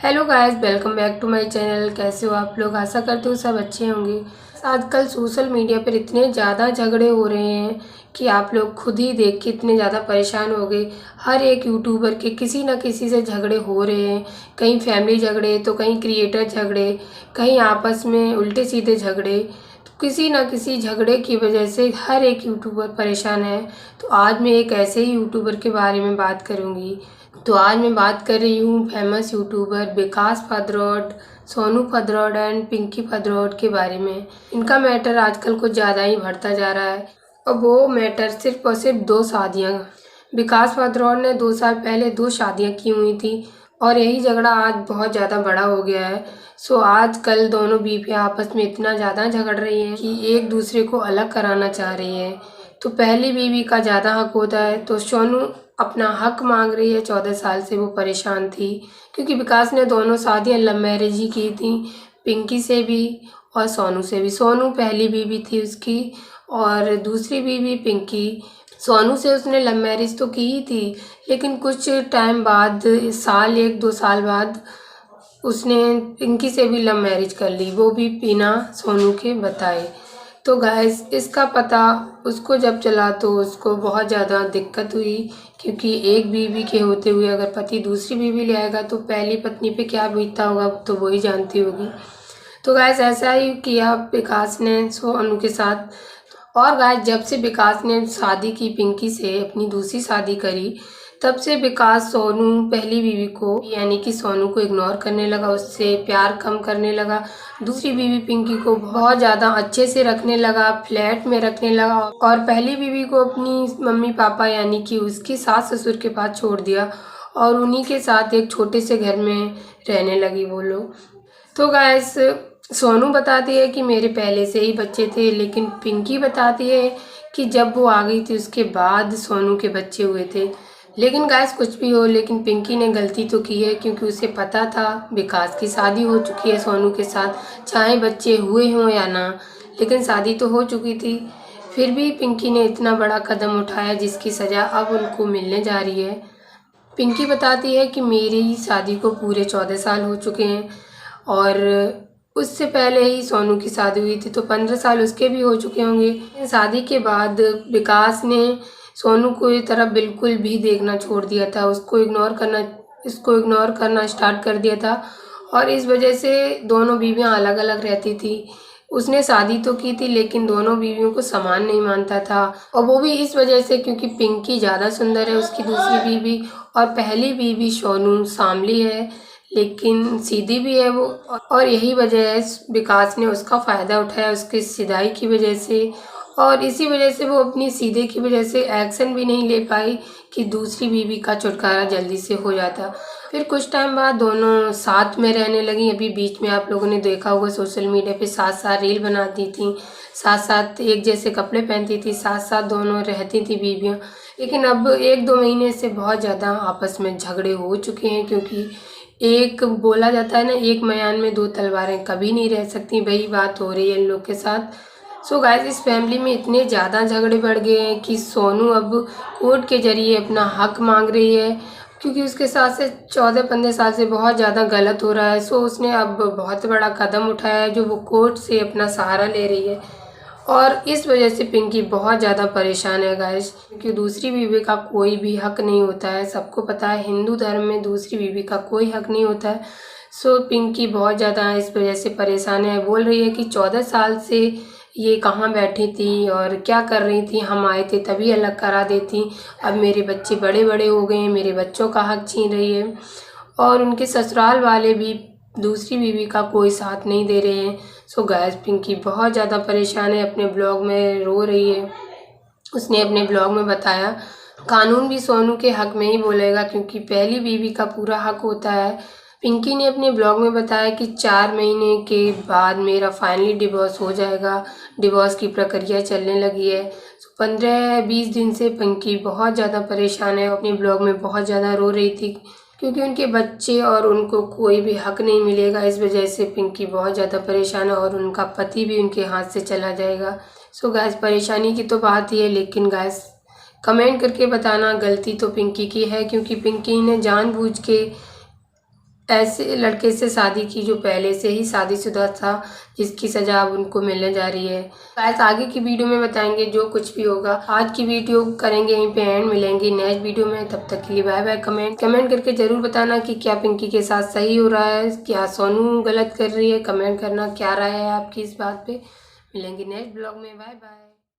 Hello guys, welcome back to my channel. कैसे हो आप लोग? आशा करते हो सब अच्छे होंगे। आजकल सोशल मीडिया पर इतने ज़्यादा झगड़े हो रहे हैं कि आप लोग खुद ही देख के इतने ज़्यादा परेशान हो गए। हर एक यूट्यूबर के किसी न किसी से झगड़े हो रहे हैं। कहीं फैमिली झगड़े, तो कहीं क्रिएटर झगड़े, कहीं आपस में उल्टे सीधे झगड़े। तो किसी न किसी झगड़े की वजह से हर एक यूट्यूबर परेशान है। तो आज मैं एक ऐसे ही यूट्यूबर के बारे में बात करूँगी। तो आज मैं बात कर रही हूँ famous YouTuber Vikas Phadraud, Sonu Phadraud and Pinky Phadraud के बारे में। इनका मैटर आजकल कुछ ज़्यादा ही बढ़ता जा रहा है और वो मैटर सिर्फ और सिर्फ दो शादियाँ। विकास फदरौड ने 2 साल पहले 2 शादियाँ की हुई थी और यही झगड़ा आज बहुत ज़्यादा बड़ा हो गया है। सो आजकल दोनों बीवियाँ आपस में इतना ज़्यादा झगड़ रही हैं कि एक दूसरे को अलग कराना चाह रही है। तो पहली बीवी का ज़्यादा हक होता है, तो सोनू अपना हक मांग रही है। 14 साल से वो परेशान थी क्योंकि विकास ने दोनों शादियां लव मैरिज ही की थी, पिंकी से भी और सोनू से भी। सोनू पहली बीवी थी उसकी और दूसरी बीवी पिंकी। सोनू से उसने लव मैरिज तो की ही थी, लेकिन कुछ टाइम बाद, साल 1-2 साल बाद, उसने पिंकी से भी लव मैरिज कर ली, वो भी बिना सोनू के बताए। तो गाइस, इसका पता उसको जब चला तो उसको बहुत ज़्यादा दिक्कत हुई क्योंकि एक बीवी के होते हुए अगर पति दूसरी बीवी ले आएगा तो पहली पत्नी पे क्या बीतता होगा तो वही जानती होगी। तो गाइस, ऐसा ही किया विकास ने सोनू के साथ। और गाइस, जब से विकास ने शादी की पिंकी से, अपनी दूसरी शादी करी, तब से विकास सोनू पहली बीवी को यानी कि सोनू को इग्नोर करने लगा, उससे प्यार कम करने लगा। दूसरी बीवी पिंकी को बहुत ज़्यादा अच्छे से रखने लगा, फ्लैट में रखने लगा और पहली बीवी को अपनी मम्मी पापा यानी कि उसकी सास ससुर के पास छोड़ दिया और उन्हीं के साथ एक छोटे से घर में रहने लगी वो लोग। तो गाइस, सोनू बताती है कि मेरे पहले से ही बच्चे थे, लेकिन पिंकी बताती है कि जब वो आ गई थी उसके बाद सोनू के बच्चे हुए थे। लेकिन गाइस, कुछ भी हो, लेकिन पिंकी ने गलती तो की है क्योंकि उसे पता था विकास की शादी हो चुकी है सोनू के साथ, चाहे बच्चे हुए हों या ना, लेकिन शादी तो हो चुकी थी। फिर भी पिंकी ने इतना बड़ा कदम उठाया जिसकी सज़ा अब उनको मिलने जा रही है। पिंकी बताती है कि मेरी शादी को पूरे 14 साल हो चुके हैं और उससे पहले ही सोनू की शादी हुई थी तो 15 साल उसके भी हो चुके होंगे। शादी के बाद विकास ने सोनू को ये तरफ बिल्कुल भी देखना छोड़ दिया था, इसको इग्नोर करना स्टार्ट कर दिया था और इस वजह से दोनों बीवियां अलग अलग रहती थी। उसने शादी तो की थी लेकिन दोनों बीवियों को समान नहीं मानता था और वो भी इस वजह से क्योंकि पिंकी ज़्यादा सुंदर है उसकी दूसरी बीवी और पहली बीवी सोनू सांवली है लेकिन सीधी भी है वो। और यही वजह है विकास ने उसका फ़ायदा उठाया उसकी सीधाई की वजह से और इसी वजह से वो अपनी सीधे की वजह से एक्शन भी नहीं ले पाई कि दूसरी बीवी का छुटकारा जल्दी से हो जाता। फिर कुछ टाइम बाद दोनों साथ में रहने लगी। अभी बीच में आप लोगों ने देखा होगा सोशल मीडिया पे साथ साथ रील बनाती थी, साथ साथ एक जैसे कपड़े पहनती थी, साथ साथ दोनों रहती थी बीवियाँ। लेकिन अब 1-2 महीने से बहुत ज़्यादा आपस में झगड़े हो चुके हैं क्योंकि एक बोला जाता है ना, एक मयान में दो तलवारें कभी नहीं रह सकती, वही बात हो रही है इन लोग के साथ। सो गाइस, इस फैमिली में इतने ज़्यादा झगड़े बढ़ गए हैं कि सोनू अब कोर्ट के जरिए अपना हक मांग रही है क्योंकि उसके साथ से 14-15 साल से बहुत ज़्यादा गलत हो रहा है। सो उसने अब बहुत बड़ा कदम उठाया है जो वो कोर्ट से अपना सहारा ले रही है और इस वजह से पिंकी बहुत ज़्यादा परेशान है गाइस क्योंकि दूसरी बीवी का कोई भी हक नहीं होता है। सबको पता है हिंदू धर्म में दूसरी बीवी का कोई हक नहीं होता है। सो पिंकी बहुत ज़्यादा इस वजह से परेशान है। बोल रही है कि 14 साल से ये कहाँ बैठी थी और क्या कर रही थी, हम आए थे तभी अलग करा देती, अब मेरे बच्चे बड़े बड़े हो गए हैं, मेरे बच्चों का हक छीन रही है। और उनके ससुराल वाले भी दूसरी बीवी का कोई साथ नहीं दे रहे हैं। सो गाइस, पिंकी बहुत ज़्यादा परेशान है, अपने ब्लॉग में रो रही है। उसने अपने ब्लॉग में बताया कानून भी सोनू के हक में ही बोलेगा क्योंकि पहली बीवी का पूरा हक होता है। पिंकी ने अपने ब्लॉग में बताया कि 4 महीने के बाद मेरा फाइनली डिवोर्स हो जाएगा, डिवोर्स की प्रक्रिया चलने लगी है। 15-20 दिन से पिंकी बहुत ज़्यादा परेशान है, अपने ब्लॉग में बहुत ज़्यादा रो रही थी क्योंकि उनके बच्चे और उनको कोई भी हक नहीं मिलेगा। इस वजह से पिंकी बहुत ज़्यादा परेशान है और उनका पति भी उनके हाथ से चला जाएगा। सो गैस, परेशानी की तो बात ही है, लेकिन गैस कमेंट करके बताना गलती तो पिंकी की है क्योंकि पिंकी ने जानबूझ के ऐसे लड़के से शादी की जो पहले से ही शादीशुदा था, जिसकी सज़ा अब उनको मिलने जा रही है। गाइस आगे की वीडियो में बताएंगे जो कुछ भी होगा। आज की वीडियो करेंगे यहीं पे एंड, मिलेंगे नेक्स्ट वीडियो में। तब तक के लिए बाय बाय। कमेंट करके ज़रूर बताना कि क्या पिंकी के साथ सही हो रहा है, क्या सोनू गलत कर रही है। कमेंट करना क्या राय है आपकी इस बात पे। मिलेंगे नेक्स्ट ब्लॉग में। Bye bye.